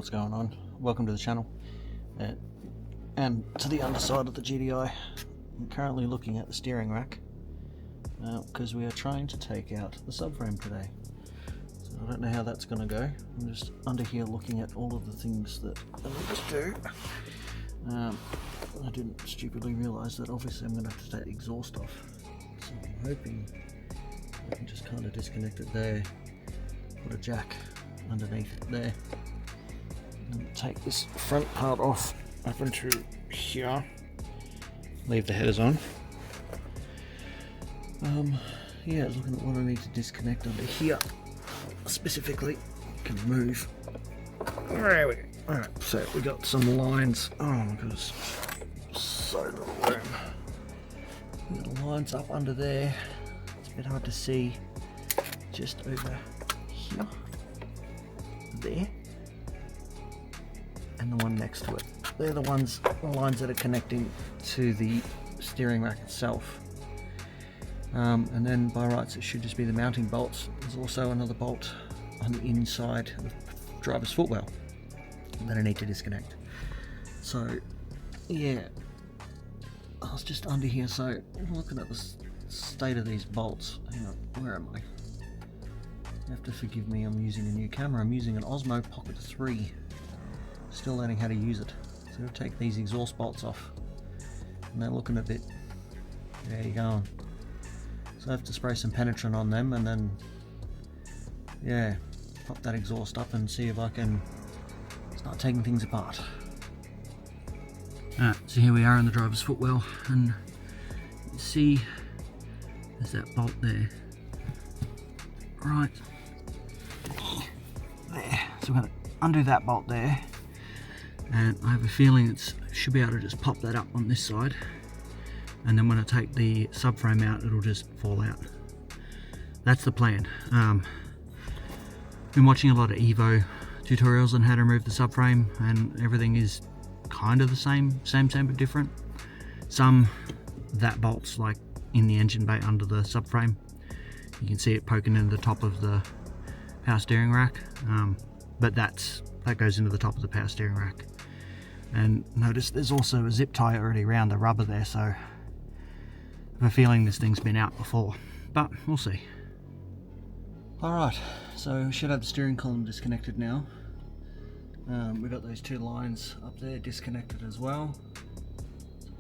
what's going on? Welcome to the channel and to the underside of the GTi. I'm currently looking at the steering rack because we are trying to take out the subframe today. So I don't know how that's going to go. I'm just under here looking at all of the things that I need to do. I didn't stupidly realise that obviously I'm going to have to take the exhaust off. So I'm hoping I can just kind of disconnect it there, put a jack underneath it there, and take this front part off up into here, leave the headers on. Yeah, looking at what I need to disconnect under here specifically. Can move. There we go. Alright, so we got some lines. Oh my goodness, so little room. Little lines up under there. It's a bit hard to see. Just over here, there, and the one next to it. They're the lines that are connecting to the steering rack itself. And then by rights it should just be the mounting bolts. There's also another bolt on the inside of the driver's footwell that I need to disconnect. So yeah, I was just under here, so looking at the state of these bolts. Hang on, where am I? You have to forgive me, I'm using a new camera. I'm using an Osmo Pocket 3. Still learning how to use it. So I'll take these exhaust bolts off. And they're looking a bit... There you go. So I have to spray some penetrant on them and then... Yeah, pop that exhaust up and see if I can start taking things apart. Alright, so here we are in the driver's footwell, and you can see there's that bolt there. Right there, so we're going to undo that bolt there, and I have a feeling it should be able to just pop that up on this side, and then when I take the subframe out it'll just fall out. That's the plan. Been watching a lot of Evo tutorials on how to remove the subframe, and everything is kind of the same but different. Some that bolt's like in the engine bay under the subframe. You can see it poking into the top of the power steering rack, but that goes into the top of the power steering rack. And notice there's also a zip tie already around the rubber there, so I have a feeling this thing's been out before, but we'll see. Alright, so we should have the steering column disconnected now. We've got those two lines up there disconnected as well.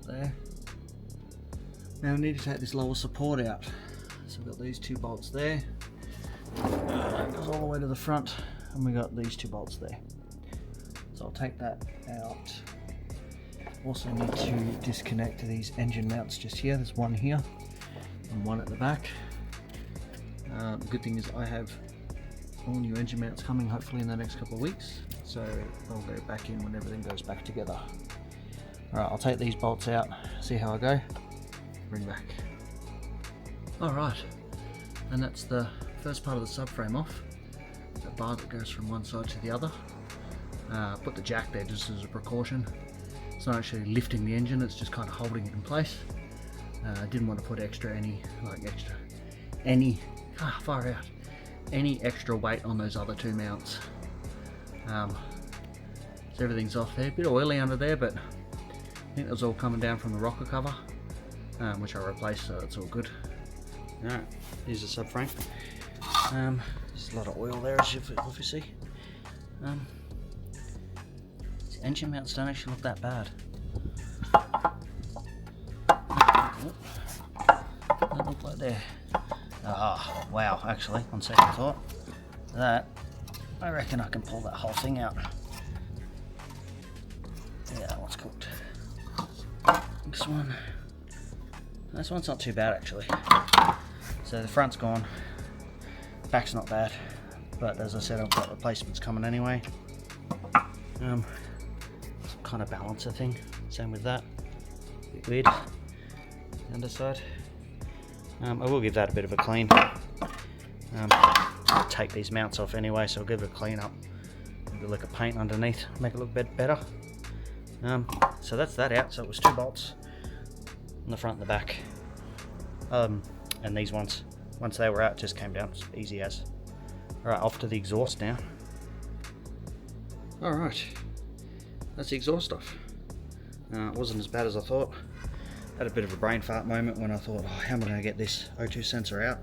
Up there. Now we need to take this lower support out. So we've got these two bolts there. It goes all the way to the front, and we got these two bolts there. So I'll take that out. Also need to disconnect these engine mounts just here. There's one here and one at the back. The good thing is I have all new engine mounts coming hopefully in the next couple of weeks, so I'll go back in when everything goes back together. Alright, I'll take these bolts out, see how I go, bring back. Alright, and that's the first part of the subframe off. The bar that goes from one side to the other. Put the jack there just as a precaution. It's not actually lifting the engine, it's just kind of holding it in place. I didn't want to put any extra weight on those other two mounts. So everything's off there. A bit oily under there, but I think it was all coming down from the rocker cover, which I replaced, so that's all good. Alright, here's the subframe. There's a lot of oil there, as you obviously see. These engine mounts don't actually look that bad. Don't look like they're... Ah, wow, actually, on second thought, I reckon I can pull that whole thing out. Yeah, that one's cooked. This one's not too bad actually. So the front's gone, back's not bad, but as I said, I've got replacements coming anyway. Some kind of balancer thing, same with that. A bit weird. The underside. I will give that a bit of a clean. I'll take these mounts off anyway, so I'll give it a clean up. Maybe a lick of paint underneath, make it look a bit better. So that's that out. So it was two bolts on the front and the back. And these ones, once they were out, just came down, easy as. Alright, off to the exhaust now. Alright, that's the exhaust off. It wasn't as bad as I thought. Had a bit of a brain fart moment when I thought, oh, how am I going to get this O2 sensor out?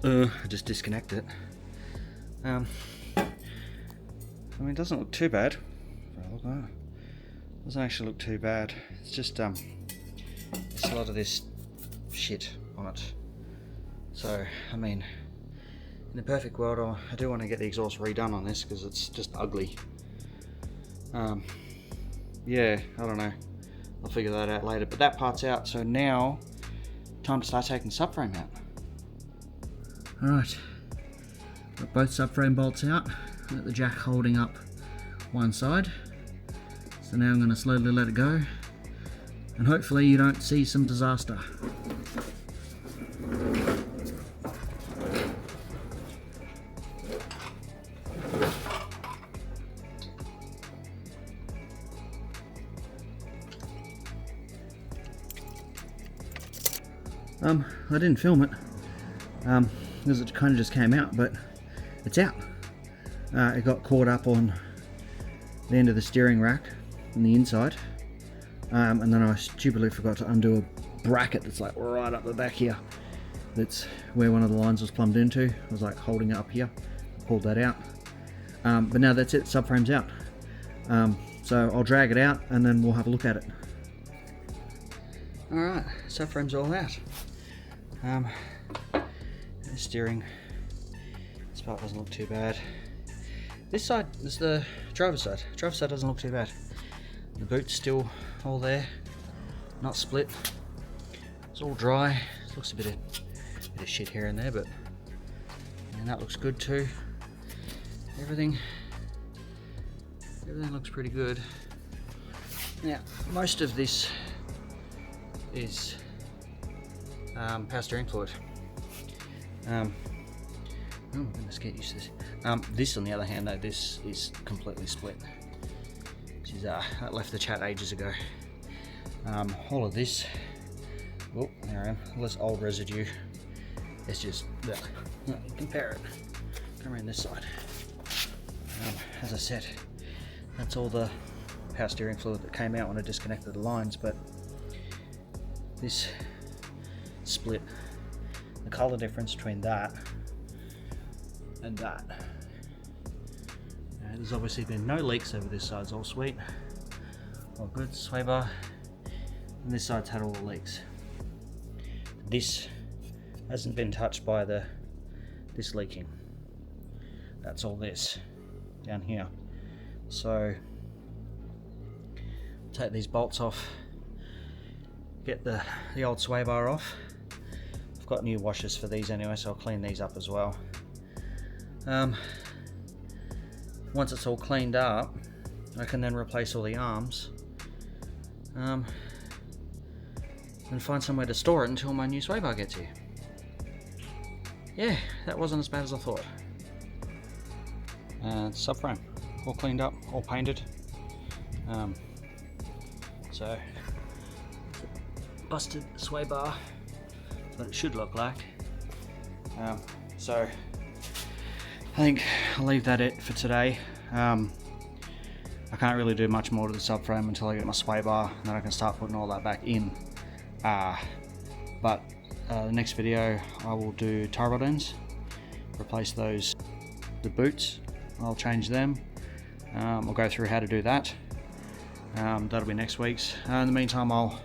I just disconnect it. I mean, it doesn't look too bad. Look at that. It doesn't actually look too bad. It's just there's a lot of this shit on it. So, I mean, in the perfect world, I do want to get the exhaust redone on this because it's just ugly. Yeah, I don't know. I'll figure that out later. But that part's out, so now time to start taking the subframe out. Alright, got both subframe bolts out. Got the jack holding up one side. So now I'm going to slowly let it go. And hopefully you don't see some disaster. I didn't film it because it kind of just came out, but it's out. It got caught up on the end of the steering rack on the inside, and then I stupidly forgot to undo a bracket that's like right up the back here. That's where one of the lines was plumbed into. I was like holding it up here, pulled that out. But now that's it, subframe's out. So I'll drag it out and then we'll have a look at it. Alright, subframe's all out. The steering, this part doesn't look too bad. This side is the driver's side. Driver's side doesn't look too bad. The boot's still all there, not split. It's all dry. It looks a bit of shit here and there, but and that looks good too. Everything looks pretty good. Now, most of this is power steering fluid. Oh my goodness, get used to this. This on the other hand though, this is completely split. I left the chat ages ago. All of this, oh, there I am, all this old residue. It's just, compare it, come around this side. As I said, that's all the power steering fluid that came out when I disconnected the lines, but this split. The colour difference between that and that. There's obviously been no leaks over this side, it's all sweet. All good, sway bar. And this side's had all the leaks. This hasn't been touched by this leaking. That's all this down here. So take these bolts off, get the old sway bar off. I've got new washers for these anyway, so I'll clean these up as well. Once it's all cleaned up, I can then replace all the arms and find somewhere to store it until my new sway bar gets here. Yeah, that wasn't as bad as I thought. Subframe, all cleaned up, all painted. So, busted sway bar, that's what it should look like. So, I think I'll leave that it for today. I can't really do much more to the subframe until I get my sway bar, and then I can start putting all that back in. But the next video I will do tie rod ends, replace those, the boots, I'll change them. I'll go through how to do that. That'll be next week's. In the meantime, I'll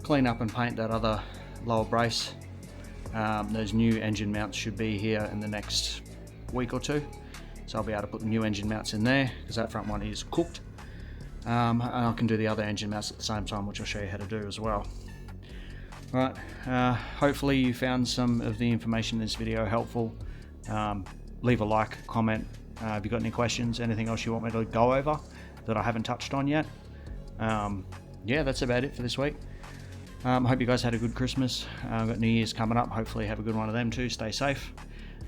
clean up and paint that other lower brace. Those new engine mounts should be here in the next week or two, so I'll be able to put the new engine mounts in there because that front one is cooked. And I can do the other engine mounts at the same time, which I'll show you how to do as well. Right, hopefully you found some of the information in this video helpful. Leave a like, comment. If you've got any questions, anything else you want me to go over that I haven't touched on yet. Yeah, that's about it for this week. I hope you guys had a good Christmas. I've got New Year's coming up. Hopefully have a good one of them too. Stay safe.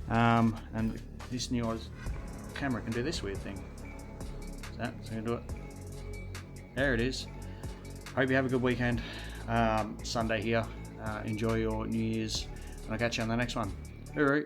And this new camera can do this weird thing. So I can do it. There it is. Hope you have a good weekend. Sunday here. Enjoy your New Year's, and I'll catch you on the next one. All right.